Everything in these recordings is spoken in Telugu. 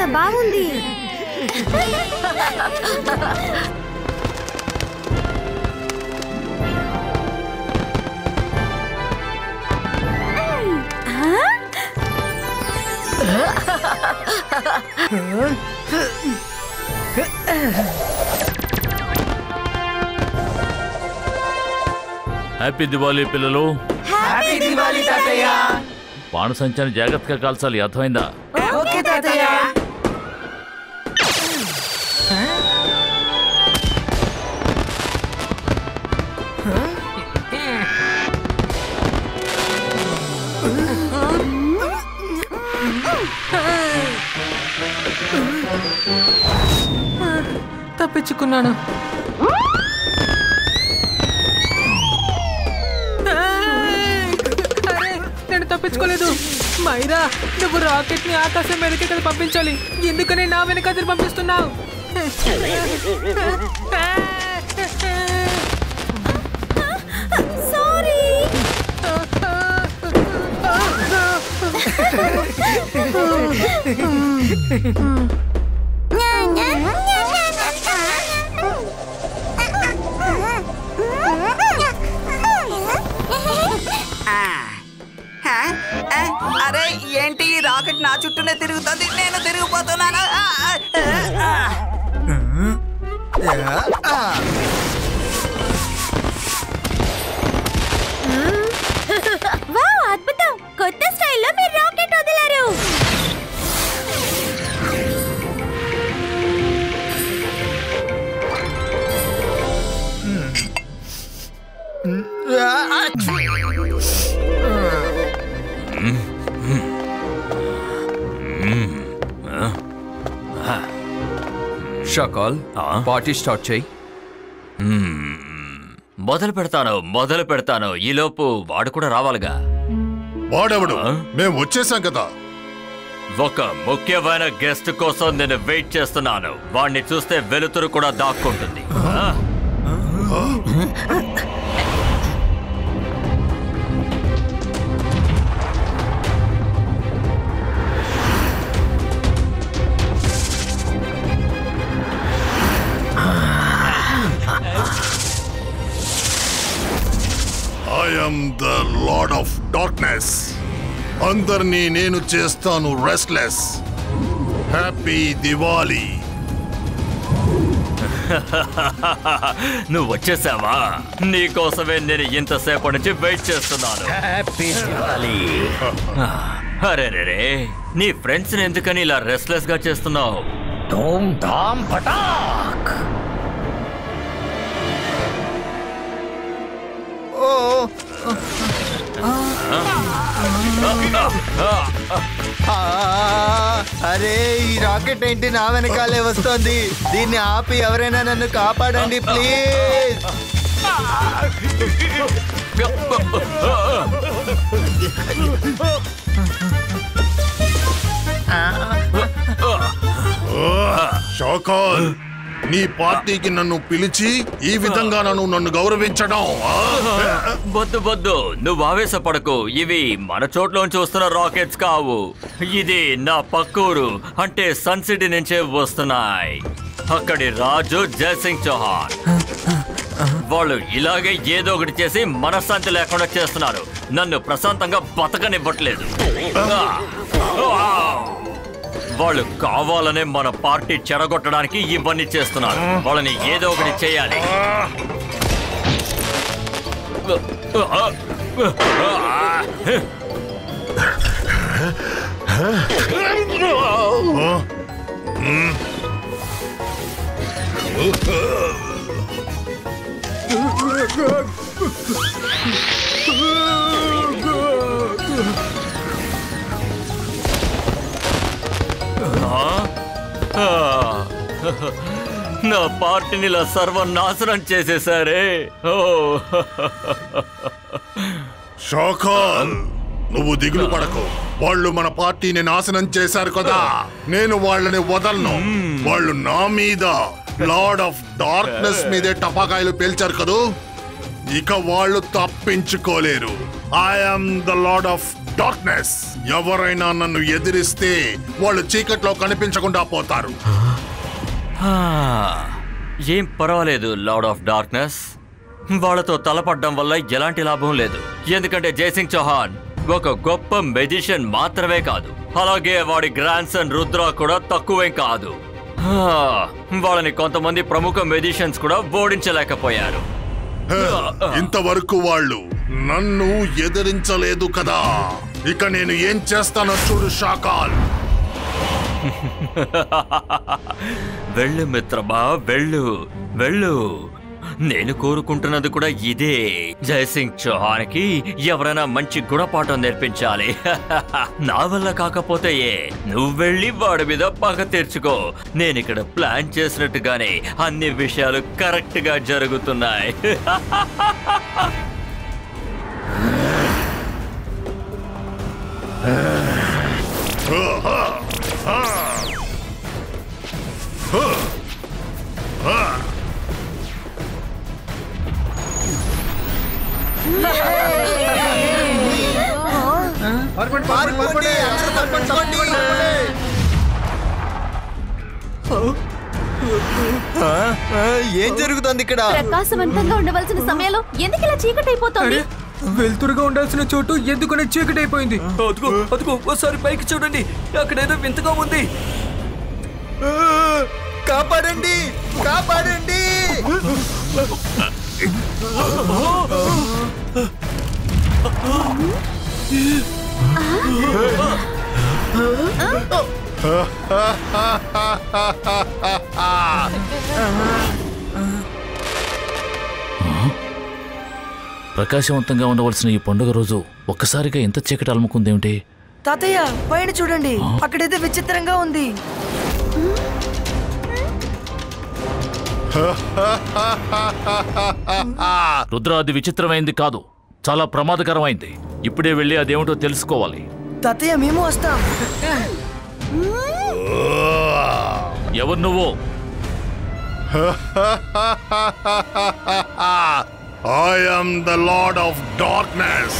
ఎంత బాగుంది. హ్యాపీ దివాళీ పిల్లలు. హ్యాపీ దివాళీ తాతయ్య. బాణసంచాన్ని జాగ్రత్తగా కాల్చాలి, అర్థమైందా? ఓకే తాతయ్య. తప్పించుకున్నాను. నేను తప్పించుకోలేదు. మైరా, నువ్వు రాకెట్ ని ఆకాశం మీదకి కదా పంపించాలి. ఎందుకని నా వెనక పంపిస్తున్నావు? అరే ఏంటి రాకెట్ నా చుట్టూనే తిరుగుతుంది, నేను తిరిగిపోతున్నాను. అద్భుతం, కొత్త స్టైల్లో మీరు రాకెట్ వదిలారు. షకాల్, పార్టీ స్టార్ట్ చేయి. మొదలు పెడతాను. ఈలోపు వాడు కూడా రావాలిగా. వాడెవడు? మేము వచ్చేసాం కదా. ఒక ముఖ్యమైన గెస్ట్ కోసం నేను వెయిట్ చేస్తున్నాను. వాడిని చూస్తే వెలుతురు కూడా దాక్కుంటుంది. I am the Lord of Darkness. అందరినీ నేను చేస్తాను రెస్ట్లెస్. హ్యాపీ దివాళీ. నువ్వు వచ్చేసావా? నీకోసమే నేను ఇంతసేపటి నుంచి వెయిట్ చేస్తున్నాను. హ్యాపీ దివాళీ. అరే రే, నీ ఫ్రెండ్స్ ఎందుకని ఇలా రెస్ట్లెస్ గా చేస్తున్నావు? ధూమ్ ధామ్ పటాక్. అరే ఈ రాకెట్ ఏంటి నా వెనకాలే వస్తోంది. దీన్ని ఆపి ఎవరైనా నన్ను కాపాడండి ప్లీజ్. షకాల్, నీ పార్టీకి నన్ను పిలిచి ఈ విధంగా నన్ను గౌరవించడం. బొద్దు నువ్వు ఆవేశపడకు. ఇవి మన చోట్లోంచి వస్తున్న రాకెట్స్ కావు. ఇది నా పక్కూరు, అంటే సన్ సిటీ నుంచే వస్తున్నాయి. అక్కడి రాజు జయసింగ్ చౌహాన్. వాళ్ళు ఇలాగే ఏదో ఒకటి చేసి మనశ్శాంతి లేకుండా చేస్తున్నారు. నన్ను ప్రశాంతంగా బతకనివ్వట్లేదు. వాళ్ళు కావాలనే మన పార్టీ చెడగొట్టడానికి ఇవన్నీ చేస్తున్నారు. వాళ్ళని ఏదో ఒకటి చేయాలి. నా పార్టీని ఇలా సర్వనాశనం చేసేసారే. షకాల్, నువ్వు దిగులు పడకు. వాళ్ళు మన పార్టీని నాశనం చేశారు కదా, నేను వాళ్ళని వదలను. వాళ్ళు నా మీద, లార్డ్ ఆఫ్ డార్క్నెస్ మీదే టపాకాయలు పేల్చారు కదూ. ఇక వాళ్ళు తప్పించుకోలేరు. I am the lord of darkness. ఎవరైనా నన్ను ఎదిరిస్తే వాళ్ళు చీకట్లో కనిపించకుండా పోతారు. ఏం పర్వాలేదు లార్డ్ ఆఫ్ డార్క్నెస్, వాళ్ళతో తలపడ్డం వల్ల ఎలాంటి లాభం లేదు. ఎందుకంటే జైసింగ్ చౌహాన్ ఒక గొప్ప మెజిషియన్ మాత్రమే కాదు, అలాగే వాడి గ్రాండ్ సన్ రుద్ర కూడా తక్కువేం కాదు. వాళ్ళని కొంతమంది ప్రముఖ మెజిషియన్స్ కూడా ఓడించలేకపోయారు. ఇంతవరకు వాళ్ళు నన్ను ఎదిరించలేదు కదా, ఇక నేను ఏం చేస్తానో చూడు షాకాల్. వెళ్ళు మిత్రమా, వెళ్ళు వెళ్ళు. నేను కోరుకుంటున్నది కూడా ఇదే. జైసింగ్ చౌహాన్కి ఎవరైనా మంచి గుణపాఠం నేర్పించాలి. నా వల్ల కాకపోతే నువ్వు వెళ్ళి వాడి మీద పగ తీర్చుకో. నేను ఇక్కడ ప్లాన్ చేసినట్టుగానే అన్ని విషయాలు కరెక్ట్ గా జరుగుతున్నాయి. ఏం జరుగుతుంది ఇక్కడ? ప్రకాశవంతంగా ఉండవలసిన సమయంలో ఎందుకు ఇలా చీకటి అయిపోతుంది? వెలుతురుగా ఉండాల్సిన చోటు ఎందుకనే చీకటి అయిపోయింది? అదిగో అదిగో ఒకసారి పైకి చూడండి, అక్కడేదో వింతగా ఉంది. కాపాడండి, కాపాడండి. ప్రకాశవంతంగా ఉండవలసిన ఈ పండుగ రోజు ఒక్కసారిగా ఎంత చీకటి అలుముకుందేమిటి? తాతయ్య పైన చూడండి, అక్కడేదో విచిత్రంగా ఉంది. రుద్ర, అది విచిత్రమైంది కాదు, చాలా ప్రమాదకరమైంది. ఇప్పుడే వెళ్ళి అదేమిటో తెలుసుకోవాలి. తాతయ్య మేము వస్తాం. ఎవరు నువ్వు? I am the Lord of Darkness.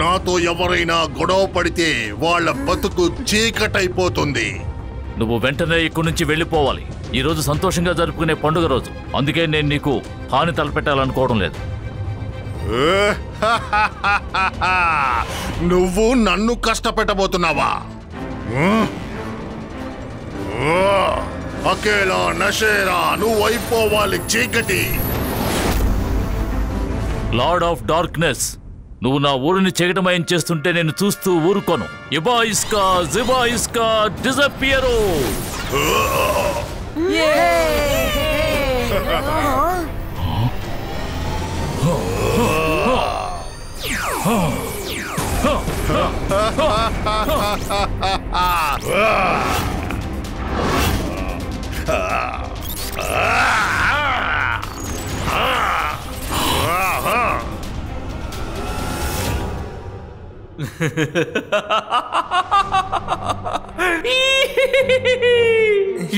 నాతో ఎవరైనా గొడవ పడితే వాళ్ళ బతుకు చీకటైపోతుంది. నువ్వు వెంటనే ఇక్కడి నుంచి వెళ్ళిపోవాలి. ఈ రోజు సంతోషంగా జరుపుకునే పండుగ రోజు, అందుకే నేను నీకు హాని తలపెట్టాలనుకోవడం లేదు. నువ్వు నన్ను కష్టపెట్టబోతున్నావా? అకేలా నషేరా, నువ్వు అయిపోవాలి చీకటి. లార్డ్ ఆఫ్ డార్క్నెస్, నువ్వు నా ఊరిని చీకటమయం చేస్తుంటే నేను చూస్తూ ఊరుకోను. ఇబా ఇస్కా జిబా ఇస్కా డిజపియరో.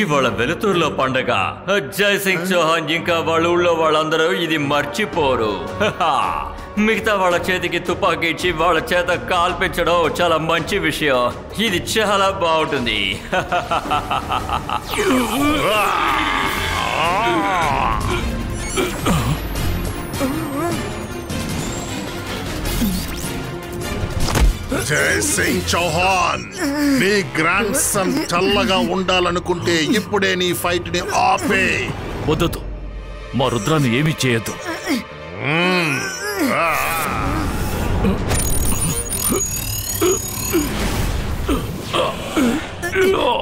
ఇవాళ వెలుతురులో పండగ. జైసింగ్ చౌహాన్ ఇంకా వాళ్ళ ఊళ్ళో వాళ్ళందరూ ఇది మర్చిపోరు. మిగతా వాళ్ళ చేతికి తుపాకీ ఇచ్చి వాళ్ళ చేత కాల్పించడం చాలా మంచి విషయం. ఇది చాలా బాగుంటుంది. జైసింగ్ చౌహాన్, నీ గ్రాండ్ సన్ చల్లగా ఉండాలనుకుంటే ఇప్పుడే నీ ఫైట్ ని ఆపే. వద్దు, మా రుద్రాన్ని ఏమీ చేయొద్దు.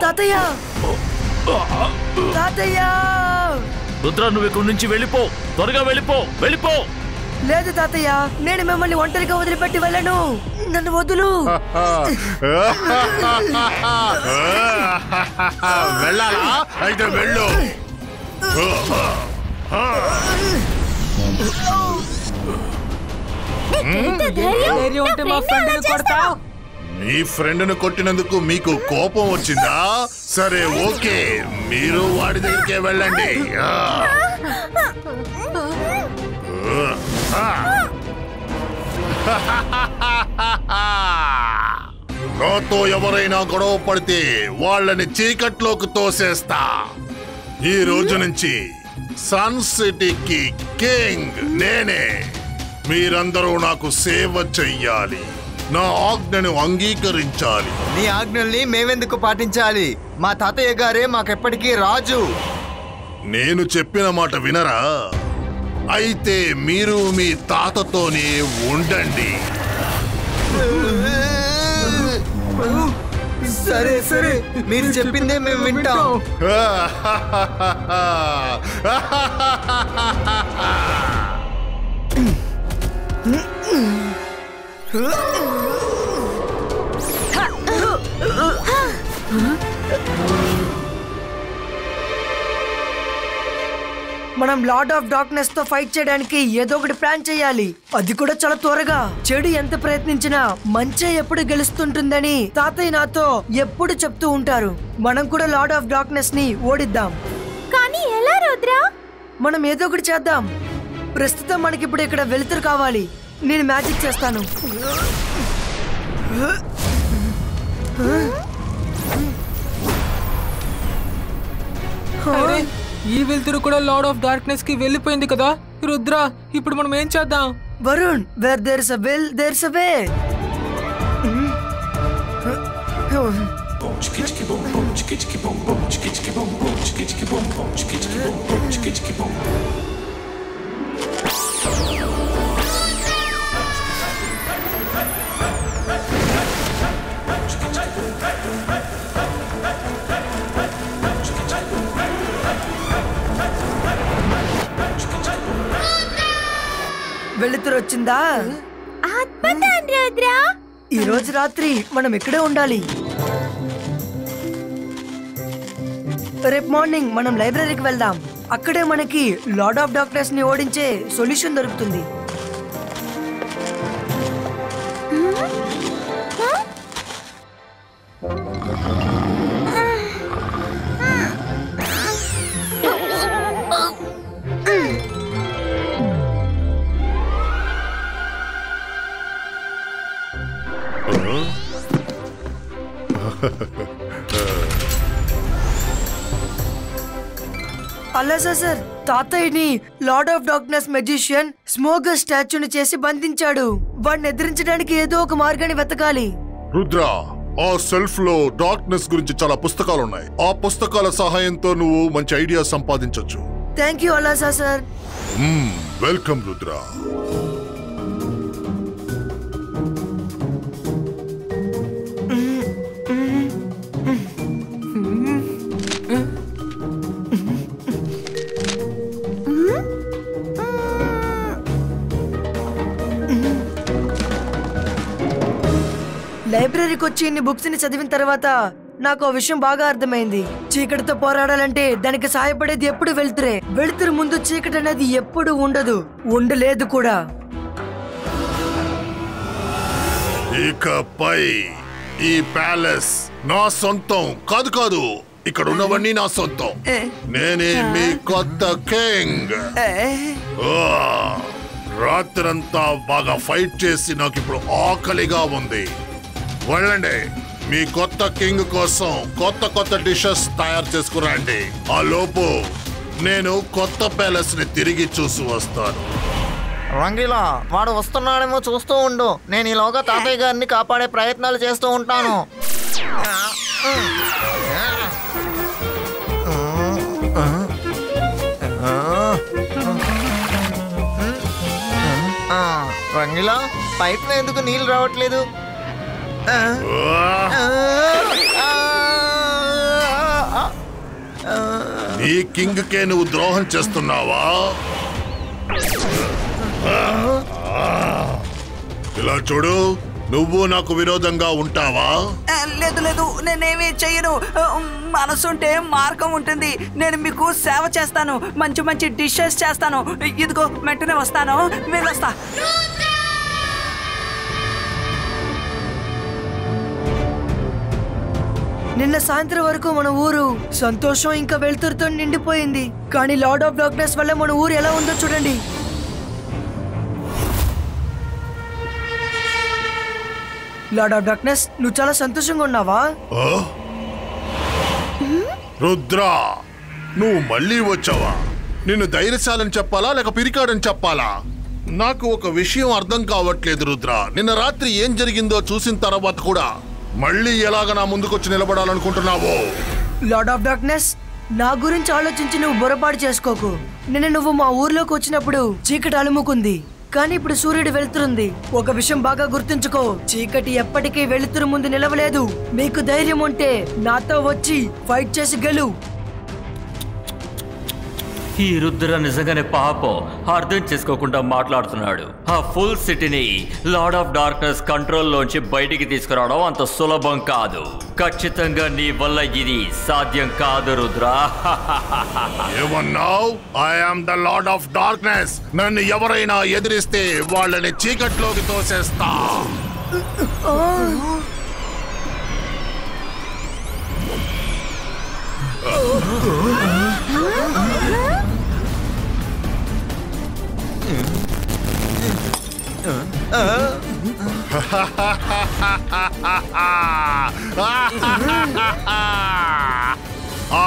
తాతయ్య, తాతయ్య! రుద్ర, నువ్వు ఇక్కడి నుంచి వెళ్ళిపో, త్వరగా వెళ్ళిపో, వెళ్ళిపో. లేదు తాతయ్య, నేను మిమ్మల్ని ఒంటరిగా వదిలిపెట్టి వెళ్ళను. నన్ను వదులు. వెళ్ళాలా? అయితే వెళ్ళు. ధైర్యం ఉంటే మా ఫ్రెండ్ని కొడతావు. మీ ఫ్రెండ్ను కొట్టినందుకు మీకు కోపం వచ్చిందా? సరే, ఓకే, మీరు వాడి దగ్గరికే వెళ్ళండి. నాతో ఎవరైనా గొడవ పడితే వాళ్ళని చీకట్లోకి తోసేస్తా. ఈ రోజు నుంచి సన్ సిటీకి కింగ్ నేనే. మీరందరూ నాకు సేవ చెయ్యాలి, నా ఆజ్ఞను అంగీకరించాలి. నీ ఆజ్ఞల్ని మేమెందుకు పాటించాలి? మా తాతయ్య గారే మాకెప్పటికీ రాజు. నేను చెప్పిన మాట వినరా? అయితే మీరు మీ తాతతోనే ఉండండి. సరే సరే, మీరు చెప్పిందే మేము వింటాం. మనం లార్డ్ ఆఫ్ డార్క్నెస్ తో ఫైట్ చేయడానికి ఏదో ఒకటి ప్లాన్ చేయాలి, అది కూడా చాలా త్వరగా. చెడు ఎంత ప్రయత్నించినా మంచి ఎప్పుడు గెలుస్తుంటుందని తాతయ్య నాతో ఎప్పుడు చెప్తూ ఉంటారు. మనం కూడా లార్డ్ ఆఫ్ డార్క్నెస్ ని ఓడిద్దాం. కానీ ఎలా రుద్ర? మనం ఏదో ఒకటి చేద్దాం. ప్రస్తుతం మనకి ఇప్పుడు ఇక్కడ వెలుతురు కావాలి. నేను మ్యాజిక్ చేస్తాను. అరే, ఈ వెలుతురు కూడా లార్డ్ ఆఫ్ డార్క్నెస్ కి వెళ్ళిపోయింది కదా రుద్ర. ఇప్పుడు మనం ఏం చేద్దాం? Varun, where there is a will there is a way. వెలుతురు వచ్చిందా? అద్భుతం రుద్ర. ఈ రోజు రాత్రి మనం ఇక్కడే ఉండాలి. రేపు మార్నింగ్ మనం లైబ్రరీకి వెళ్దాం. అక్కడే మనకి లార్డ్ ఆఫ్ డార్క్నెస్ ని ఓడించే సొల్యూషన్ దొరుకుతుంది. అలాసా సార్, తాతయ్యని లార్డ్ ఆఫ్ డార్క్నెస్ మెజిషియన్ స్మోగర్ స్టాచ్యూని చేసి బంధించాడు. వాడిని ఎదిరించడానికి ఏదో ఒక మార్గాన్ని వెతకాలి. రుద్ర, ఆ సెల్ఫ్ లో డార్క్నెస్ గురించి చాలా పుస్తకాలు ఉన్నాయి. ఆ పుస్తకాల సహాయంతో నువ్వు మంచి ఐడియా సంపాదించొచ్చు. థ్యాంక్ యూ అలాసా సార్. వెల్కమ్ రుద్ర. లైబ్రరీకి వచ్చి ఇన్ని బుక్స్ ని చదివిన తర్వాత నాకు ఆ విషయం బాగా అర్థమైంది. చీకటితో పోరాడాలంటే దానికి సహాయపడేది ఎప్పుడు వెలుతురే. వెలుతురు ముందు చీకటి అనేది ఎప్పుడు ఉండదు, ఉండలేదు కూడా. ఇకపై ఈ ప్యాలెస్ నా సొంతం కాదు. ఇక్కడ ఉన్నవన్నీ నా సొంతం. నేనే మీ కొత్త కింగ్. రాత్రంతా బాగా ఫైట్ చేసి నాకు ఇప్పుడు ఆకలిగా ఉంది. వెళ్ళండి, మీ కొత్త కింగ్ కోసం కొత్త డిషెస్ తయారు చేసుకురండి. ఆ లోపు నేను కొత్త ప్యాలెస్ ని తిరిగి చూసి వస్తాను. రంగిలా, వాడు వస్తున్నాడేమో చూస్తూ ఉండు. నేను ఈలోగా తాతయ్య గారిని కాపాడే ప్రయత్నాలు చేస్తూ ఉంటాను. రంగిలా, పైప్ ఎందుకు నీళ్ళు రావట్లేదు? నీ కింగ్ కే నువ్వు ద్రోహం చేస్తున్నావా? ఇలా చూడు, నువ్వు నాకు విరోధంగా ఉంటావా? లేదు, నేనేమీ చెయ్యను. మనసుంటే మార్గం ఉంటుంది. నేను మీకు సేవ చేస్తాను, మంచి డిషెస్ చేస్తాను. ఇదిగో వెంటనే వస్తాను, వెళ్ళొస్తా. నిన్న సాయంత్రం వరకు మన ఊరు సంతోషం ఇంకా వెలుతురుతో నిండిపోయింది. కానీ లార్డ్ ఆఫ్ డార్క్నెస్ వల్ల మన ఊరు ఎలా ఉందో చూడండి. లార్డ్ ఆఫ్ డార్క్నెస్ నువ్వు చాలా సంతోషంగా ఉన్నావా? రుద్రా, నువ్వు మళ్ళీ వచ్చావా? నిన్ను ధైర్యశాలని చెప్పాలా లేక పిరికాడని చెప్పాలా? నాకు ఒక విషయం అర్థం కావట్లేదు రుద్రా. నిన్న రాత్రి ఏం జరిగిందో చూసిన తర్వాత కూడా మళ్ళీ ఎలాగ నా ముందుకొచ్చి నిలబడాలనుకుంటున్నావో? లార్డ్ ఆఫ్ డార్క్నెస్, నా గురించి ఆలోచించి నువ్వు బొరపాటు చేసుకోకు. నిన్న నువ్వు మా ఊర్లోకి వచ్చినప్పుడు చీకటి అలుముకుంది, కానీ ఇప్పుడు సూర్యుడు వెళ్తుంది. ఒక విషయం బాగా గుర్తుంచుకో, చీకటి ఎప్పటికీ వెలుతురు ముందు నిలవలేదు. నీకు ధైర్యం ఉంటే నాతో వచ్చి ఫైట్ చేసి గెలు. ఈ రుద్ర నిజంగానే పాపం అర్థం చేసుకోకుండా మాట్లాడుతున్నాడు. ఆ ఫుల్ సిటీని లార్డ్ ఆఫ్ డార్క్నెస్ కంట్రోల్లోంచి బయటికి తీసుకురావడం అంత సులభం కాదు. ఖచ్చితంగా నీ వల్ల ఇది సాధ్యం కాదు రుద్ర. ఏమన్నావ్? I am the lord of darkness. నన్ను ఎవరైనా ఎదిరిస్తే వాళ్ళని చీకట్లోకి తోసేస్తా.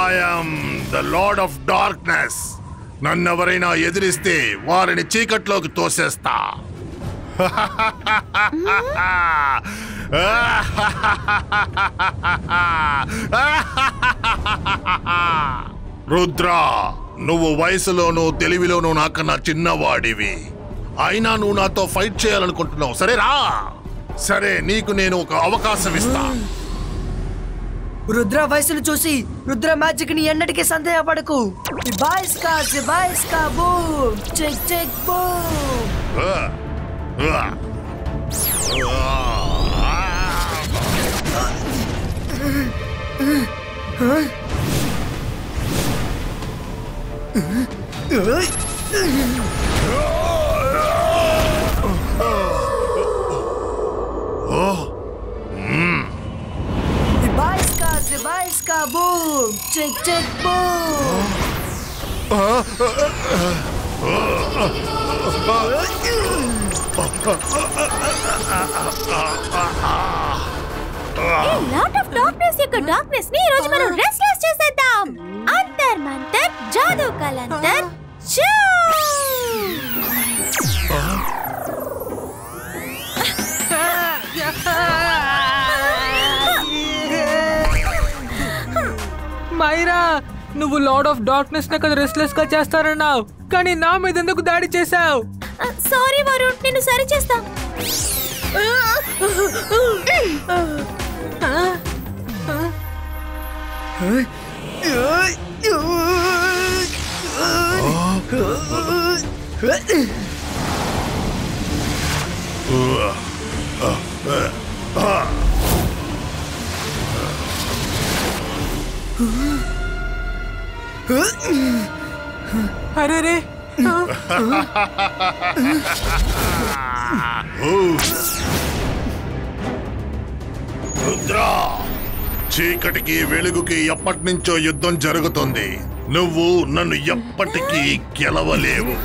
I am the Lord of Darkness. నన్నెవరైనా ఎదిరిస్తే వారిని చీకట్లోకి తోసేస్తా. రుద్రా, నువ్వు వయసులోనూ తెలివిలోనూ నాకన్నా చిన్నవాడివి. అయినా నువ్వు నాతో ఫైట్ చేయాలనుకుంటున్నావు. సరేరా? సరే, నీకు నేను ఒక అవకాశం ఇస్తా. రుద్ర వయసును చూసి రుద్ర మ్యాజిక్ ని ఎన్నటికీ సందేహపడకు. Boom check check boom. Zibaiska boom! Check check boom! Lord of darkness యొక్క డార్క్నెస్ ని ఈ రోజు మనం రెస్ట్లెస్ చేసేద్దాం. అంతర్ మంతర్ జాదూ కలంతర్ చూ. మైరా, నువ్వు లార్డ్ ఆఫ్ డార్క్నెస్ ని కదా రెస్ట్లెస్ గా చేస్తారన్నావు, కానీ నా మీద ఎందుకు దాడి చేశావు? సారీ వరుణ్, నేను సరి చేస్తా. అరే రే, రుద్రా, చీకటికి వెలుగుకి ఎప్పటి నుంచో యుద్ధం జరుగుతుంది. నువ్వు నన్ను ఎప్పటికీ గెలవలేవు.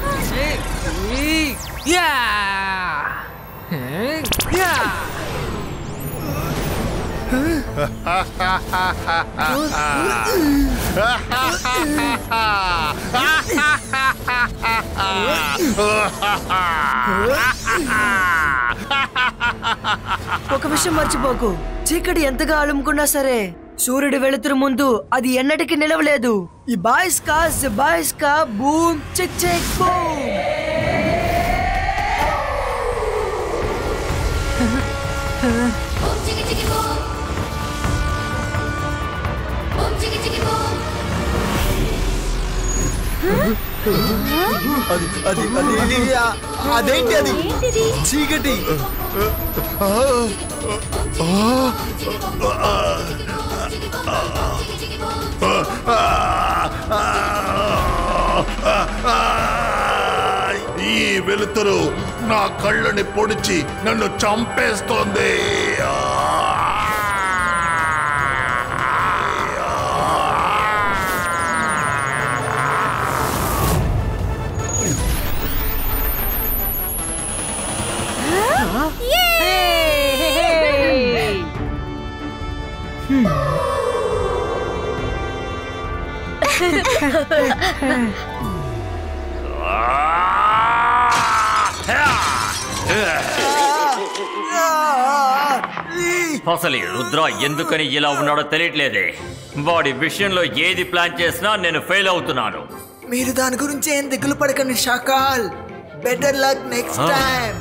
ఒక విషయం మర్చిపోకు, చీకటి ఎంతగా అలుముకున్నా సరే సూర్యుడు వెలుతురు ముందు అది ఎన్నటికీ నిలవలేదు. ఈ బాయ్స్ కా బూమ్ చెక్ చెక్ బూమ్. అదేంటి? అది చీకటి. ఈ వెలుతురు నా కళ్ళని పొడిచి నన్ను చంపేస్తోంది. అసలు ఈ రుద్ర ఎందుకని ఇలా ఉన్నాడో తెలియట్లేదే. వాడి విషయంలో ఏది ప్లాన్ చేసినా నేను ఫెయిల్ అవుతున్నాను. మీరు దాని గురించి ఏం దిగులు పడకండి షాకాల్. Better luck next time.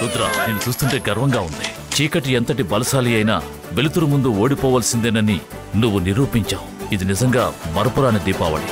Rudra, నేను చూస్తుంటే గర్వంగా ఉంది. చీకటి ఎంతటి బలశాలి అయినా వెలుతురు ముందు ఓడిపోవలసిందేనని నువ్వు నిరూపించావు. ఇది నిజంగా మరపురాని దీపావళి.